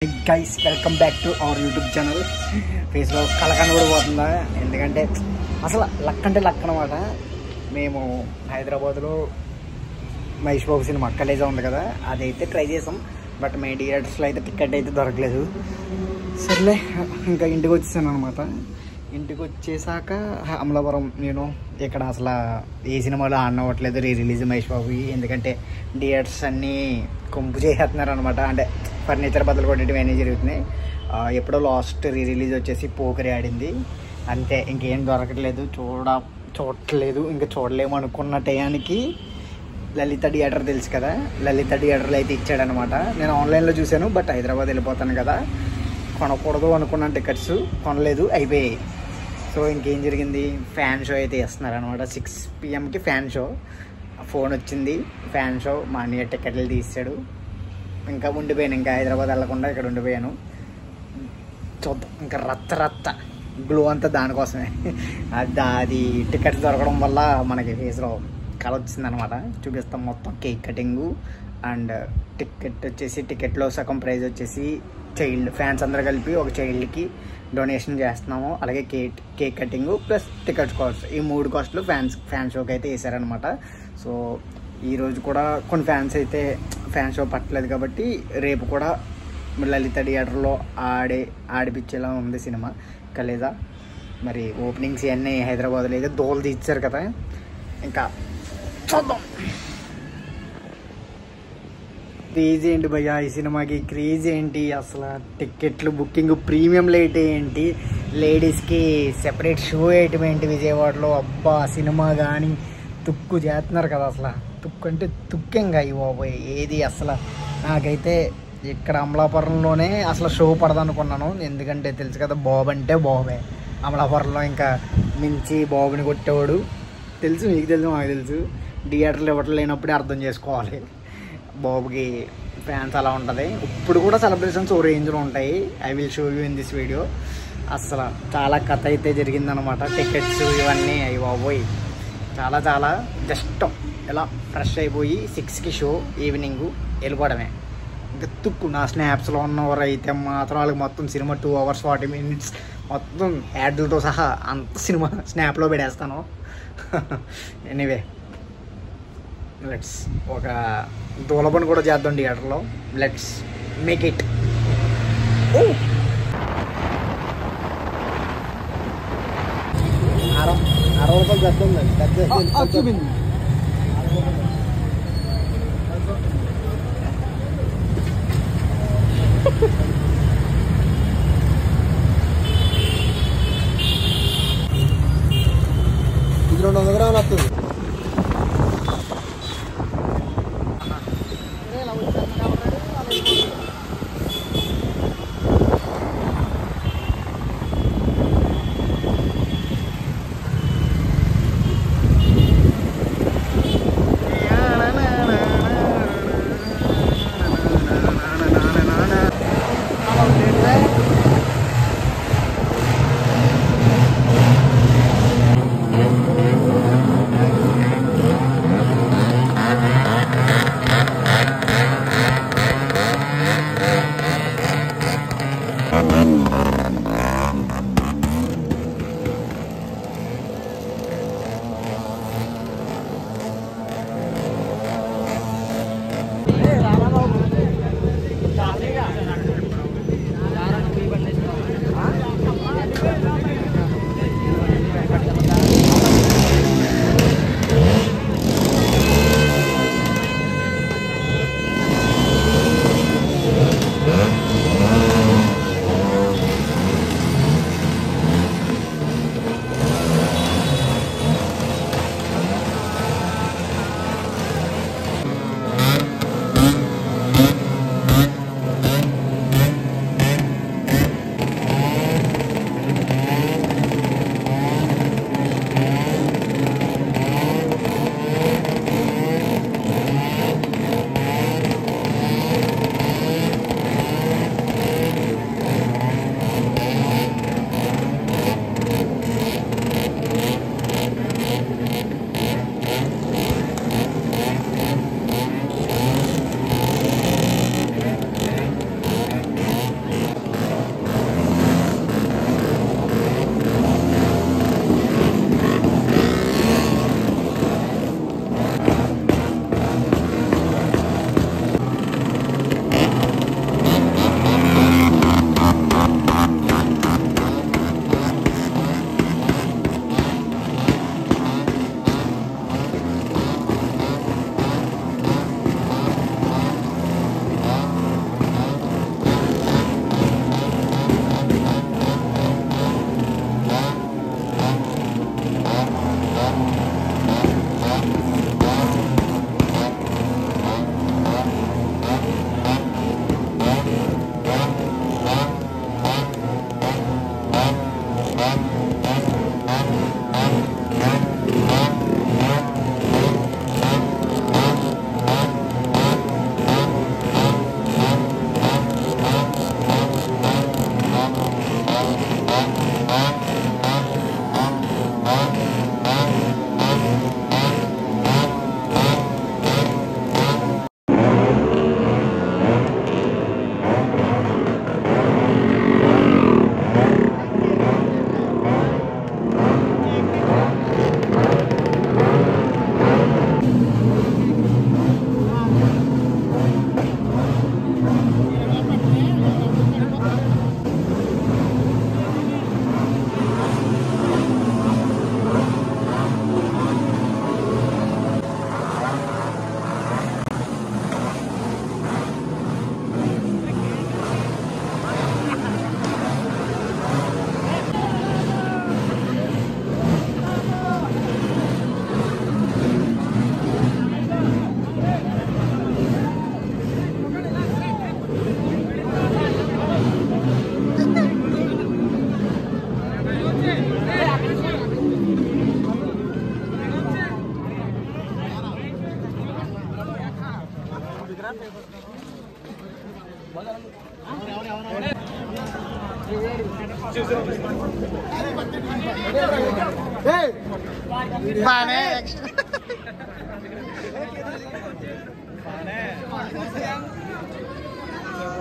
Guys welcome back to our YouTube channel. ఫేస్లో కలకన కూడా పోతుందా, ఎందుకంటే అసలు లక్ అంటే లక్ అనమాట. మేము హైదరాబాద్లో మహేష్ బాబు సినిమా కలేజా ఉంది కదా, అదైతే ట్రై చేసాం. బట్ మీ థియేటర్స్లో అయితే టికెట్ అయితే దొరకలేదు. సర్లే ఇంకా ఇంటికి వచ్చేసాను అనమాట. ఇంటికి వచ్చేసాక అమలాపురం నేను ఇక్కడ అసలు ఏ సినిమాలో ఆడనవ్వట్లేదు రీ రిలీజ్ మహేష్ బాబు, ఎందుకంటే థియేటర్స్ అన్నీ కొంపు చేసేస్తున్నారు అనమాట. అంటే ఫర్నిచర్ బదులు కొట్టేటివి అన్నీ జరుగుతున్నాయి. ఎప్పుడో లాస్ట్ రీ రిలీజ్ వచ్చేసి పోకరి ఆడింది, అంతే. ఇంకేం దొరకట్లేదు, చూడట్లేదు, ఇంకా చూడలేము అనుకున్న టయానికి లలిత థియేటర్ తెలుసు కదా, లలిత థియేటర్లో అయితే ఇచ్చాడనమాట. నేను ఆన్లైన్లో చూశాను, బట్ హైదరాబాద్ వెళ్ళిపోతాను కదా, కొనకూడదు అనుకున్న టికెట్స్ కొనలేదు, అయిపోయాయి. సో ఇంకేం జరిగింది, ఫ్యాన్ షో అయితే ఇస్తున్నారు అనమాట. 6 PM ఫ్యాన్ షో. ఫోన్ వచ్చింది, ఫ్యాన్ షో, మా అన్నయ్య టికెట్లు తీసాడు. ఇంకా ఉండిపోయాను, ఇంకా హైదరాబాద్ వెళ్ళకుండా ఇక్కడ ఉండిపోయాను. చూద్దాం, ఇంకా రచ్చ గ్లో అంతా దానికోసమే. అది టికెట్స్ దొరకడం వల్ల మనకి ఫేస్లో కళ వచ్చిందనమాట. చూపిస్తాం మొత్తం. కేక్ కటింగు అండ్ టికెట్ వచ్చేసి, టికెట్లో సగం ప్రైజ్ వచ్చేసి చైల్డ్ ఫ్యాన్స్ అందరూ కలిపి ఒక చైల్డ్కి డొనేషన్ చేస్తున్నాము. అలాగే cake cutting plus ticket cost, ఈ 3 కాస్ట్లు ఫ్యాన్ షోకి అయితే వేసారనమాట. సో ఈరోజు కూడా కొన్ని ఫ్యాన్స్ అయితే ఫ్యాన్ షో పట్టలేదు కాబట్టి రేపు కూడా లలిత థియేటర్లో ఆడిపించేలా ఉంది సినిమా కలేజా. మరి ఓపెనింగ్స్ ఇవన్నీ హైదరాబాద్లో అయితే దోలు తీర్చారు కదా, ఇంకా చూద్దాం. క్రేజ్ ఏంటి భయ్యా ఈ సినిమాకి, క్రేజ్ ఏంటి అసలు, టికెట్లు బుకింగ్ ప్రీమియం లేట్ ఏంటి, లేడీస్కి సెపరేట్ షో వేయటం ఏంటి విజయవాడలో. అబ్బా సినిమా కానీ తుక్కు చేస్తున్నారు కదా, అసలు తుక్కు అంటే తుక్కంగా ఇవ్వబోయే ఏది. అసలు నాకైతే ఇక్కడ అమలాపురంలోనే అసలు షో పడదనుకున్నాను, ఎందుకంటే తెలుసు కదా బాబు అంటే బాబే. అమలాపురంలో ఇంకా మించి బాబుని కొట్టేవాడు తెలుసు, మీకు తెలుసు, మాకు తెలుసు. థియేటర్లు ఇవ్వటం లేనప్పుడే అర్థం చేసుకోవాలి బాబుకి ఫ్యాన్స్ అలా ఉంటుంది. ఇప్పుడు కూడా సెలబ్రేషన్స్ ఓ రేంజ్లో ఉంటాయి. I will show you in this video. అసలు చాలా కథ అయితే జరిగిందనమాట. టికెట్స్ ఇవన్నీ అయ్యి బాబోయ్ చాలా జస్ట్ ఇలా ఫ్రెష్ అయిపోయి 6కి షో, ఈవినింగ్ వెళ్ళిపోవడమే. ఇంకా తుక్కు నా స్నాప్స్లో ఉన్నవారు అయితే మాత్రం వాళ్ళకి మొత్తం సినిమా 2 hours 40 minutes మొత్తం యాడ్లతో సహా అంత సినిమా స్నాప్లో పెడేస్తాను. ఎనీవే లెట్స్ ఒక దూలబని కూడా చేద్దాం థియేటర్లో. Let's make it. రూపాయలు చేద్దాం. ఇది 200 గ్రాములు వస్తుంది.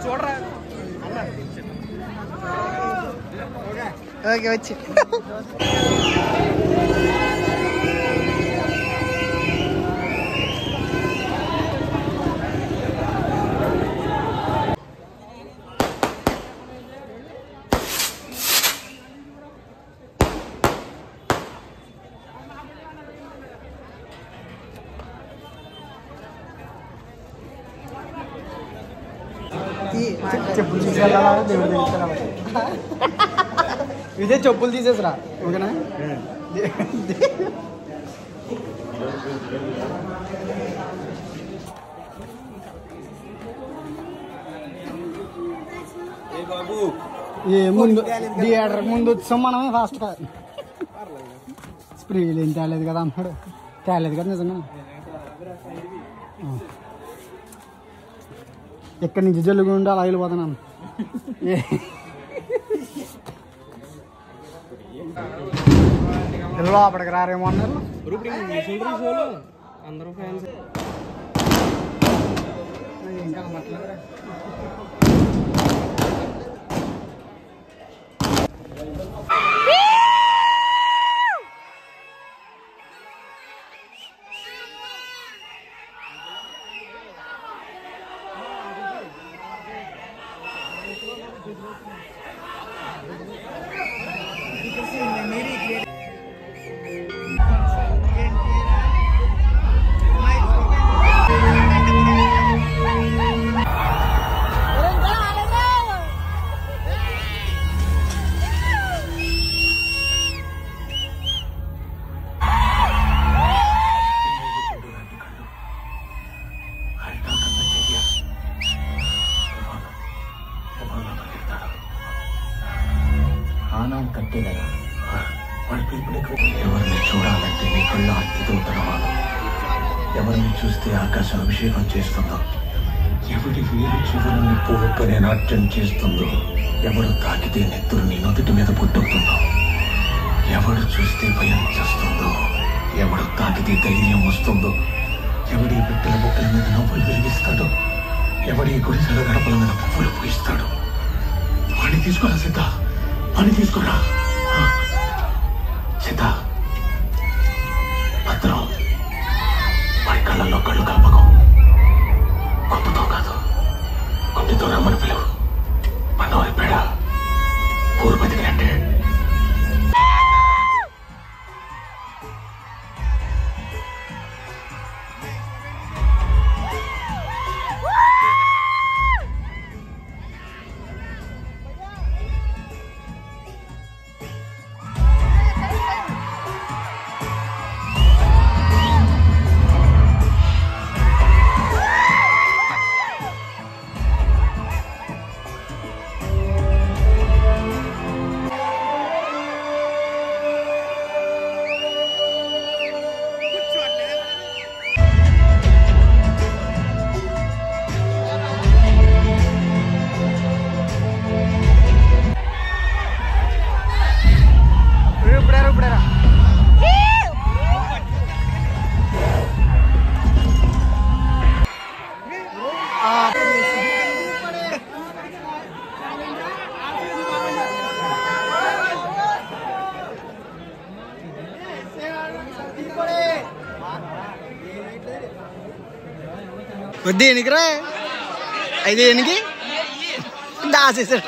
చూడరా ఓకే వచ్చి చెప్పులు తీసుకెళ్ళాలా దేవుడు తీసుకెళ్ళాలి ఇదే చెప్పులు తీసేసరా ఓకేనా ఏ ముందు థియేటర్ ముందు వచ్చాం మనమే ఫాస్ట్గా స్ప్రీలు ఏం తేలేదు కదా అన్నాడు తేలేదు కదా నిజంగా ఎక్కడి నుంచి జల్లుగుండా అలా వెళ్ళిపోతున్నాను లోపలికి రారేమో అన్నారు అందరూ ఫ్యాన్స్ ఇంకా ఎవరిని చూడాలంటే నీ కళ్ళు అత్తితోతనవాలో ఎవరిని చూస్తే ఆకాశం అభిషేకం చేస్తుందో ఎవడి వేరు చివరిని పోగొట్టునే నాట్యం చేస్తుందో ఎవడు తాకితే నెత్తురు నీ నొదుటి మీద పుట్టుతుందో ఎవడు చూస్తే భయం చేస్తుందో ఎవడు తాకితే ధైర్యం వస్తుందో ఎవడి బిడ్డల బుట్టల మీద నవ్వులు వెలిగిస్తాడో ఎవడి గుడిసెల గడపల మీద పువ్వులు పూయిస్తాడు వాడిని తీసుకురా సిద్ధ వాడిని తీసుకురా సిద్ధ భద్రం వాడి కళ్ళల్లో కళ్ళు కలపకం కొట్టుతో కాదు కొట్టుతో రమ్మని పిలువు మనవారి పేడ ఊరు బతికినట్టే దేనికిరా అయితే దేనికి దాసేసాడు.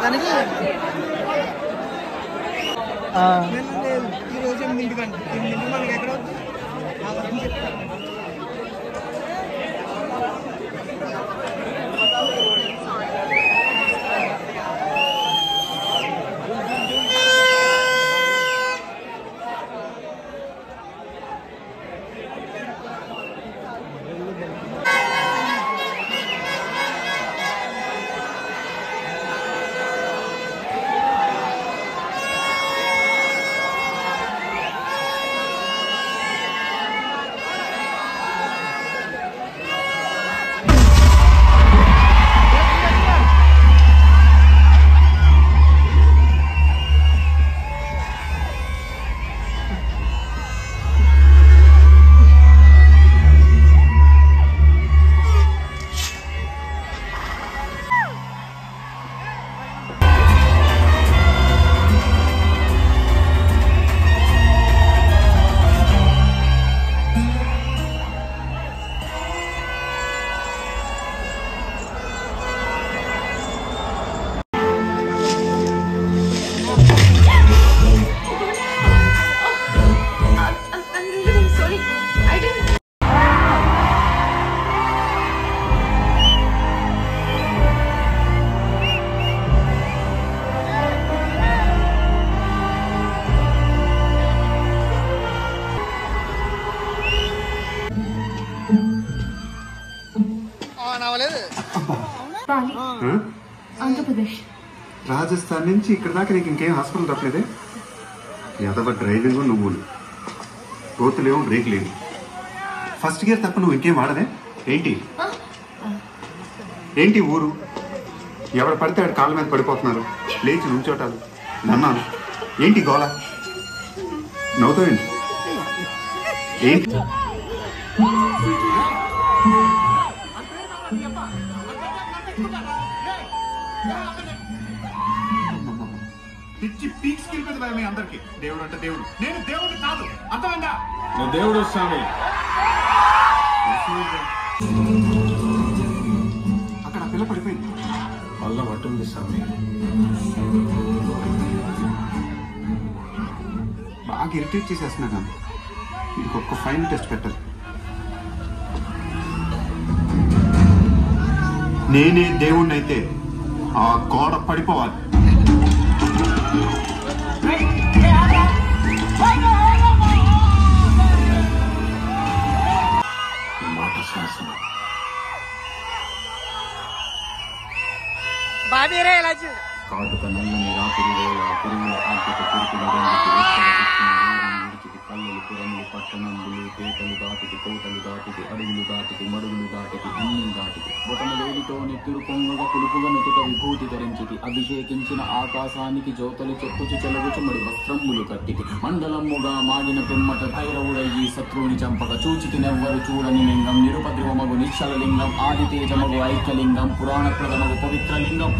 దానికి ఈరోజు 8 గంటలు 8 మనకి ఎక్కడ ఆంధ్రప్రదేశ్ రాజస్థాన్ నుంచి ఇక్కడ దాకా నీకు ఇంకేం హాస్పిటల్ తప్పలేదే? యాదవ డ్రైవింగ్ నువ్వులు కోతులేమో బ్రేక్ లేవు. ఫస్ట్ గేర్ తప్ప నువ్వు ఇంకేం వాడదే ఏంటి? ఏంటి ఊరు? ఎవరు పడితే ఆడు కాళ్ళ మీద పడిపోతున్నారు, లేచి నుంచోటాలు, నన్నాను ఏంటి గోళ? నవ్వుతావేంటి? ఏంటి పిచ్చి పీక్స్ కిలిపోతుంది భయ మీ అందరికి. దేవుడు అంటే దేవుడు, నేను దేవుడు కాదు, అర్థమైందా? నువ్వు దేవుడు స్వామి. అక్కడ పిల్ల పడిపోయింది, మళ్ళా పట్టుంది స్వామి. బాగా ఇరిటేట్ చేసేస్తున్నా కానీ వీడికి ఒక్క ఫైనల్ టెస్ట్ పెట్టాలి. నేనే దేవుణ్ణి అయితే ఆ గోడ పడిపోవాలి. మాట శాసనం. బాబీరే ఇలా చూడు. కాటుక నల్లని రాత్రి వేళ పురుగుల ఆర్థిక పురుకుల కళ్ళలు పురములు పట్టణంబులు పేటలు దాటికి కోటలు దాటికి అడుగులు దాటికి మడుగులు దాటికి అన్ని దాటికి బొటన వేలితో నెత్తురు పొంగగా పులుపుగా నుతుట విభూతి ధరించితి అభిషేకించిన ఆకాశానికి జ్యోతలు చెప్పుచు చెలగుచు మరి వస్త్రములు కట్టికి మండలముగా మాగిన పిమ్మట భైరవుడయ్యి శత్రువుని చంపక చూచితి నెవ్వరు చూడని లింగం నిరుపద్రవమగు నిశ్చల లింగం ఆదితేజమగు ఐక్యలింగం పురాణ ప్రథమగు పవిత్ర లింగం.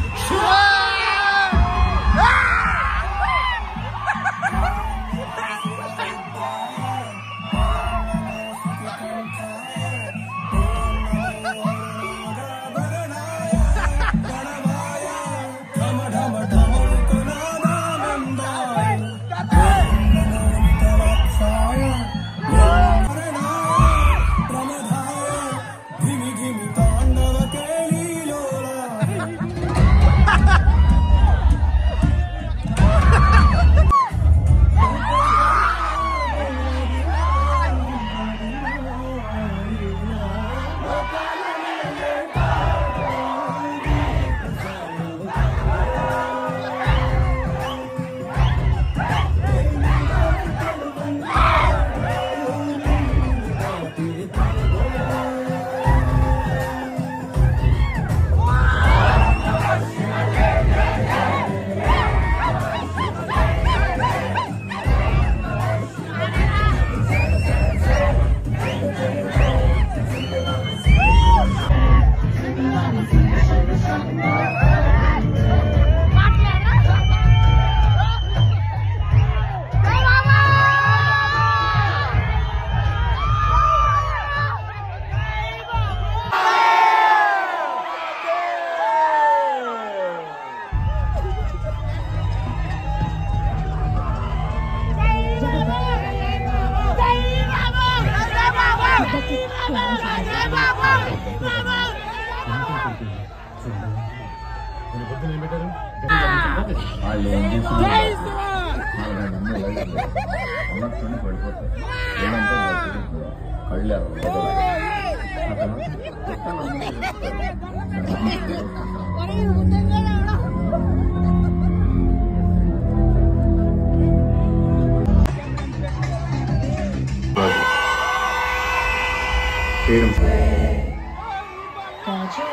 రాజు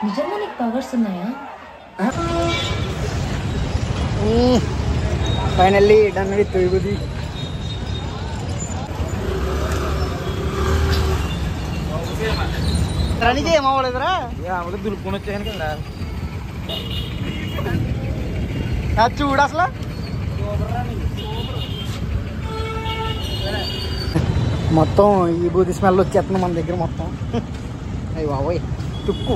నిజంగా నీకు పవర్స్ ఉన్నాయా? ఫైనల్లీ డన్ విత్ విభూది. రనికి ఏమవ్వలేదురా? దులుపుకొని వచ్చాను కదా. చూడు అసలు మొత్తం ఈ బూది స్మెల్ వచ్చేస్తుంది మన దగ్గర మొత్తం. అయ్యి బాబోయ్ తుక్కు.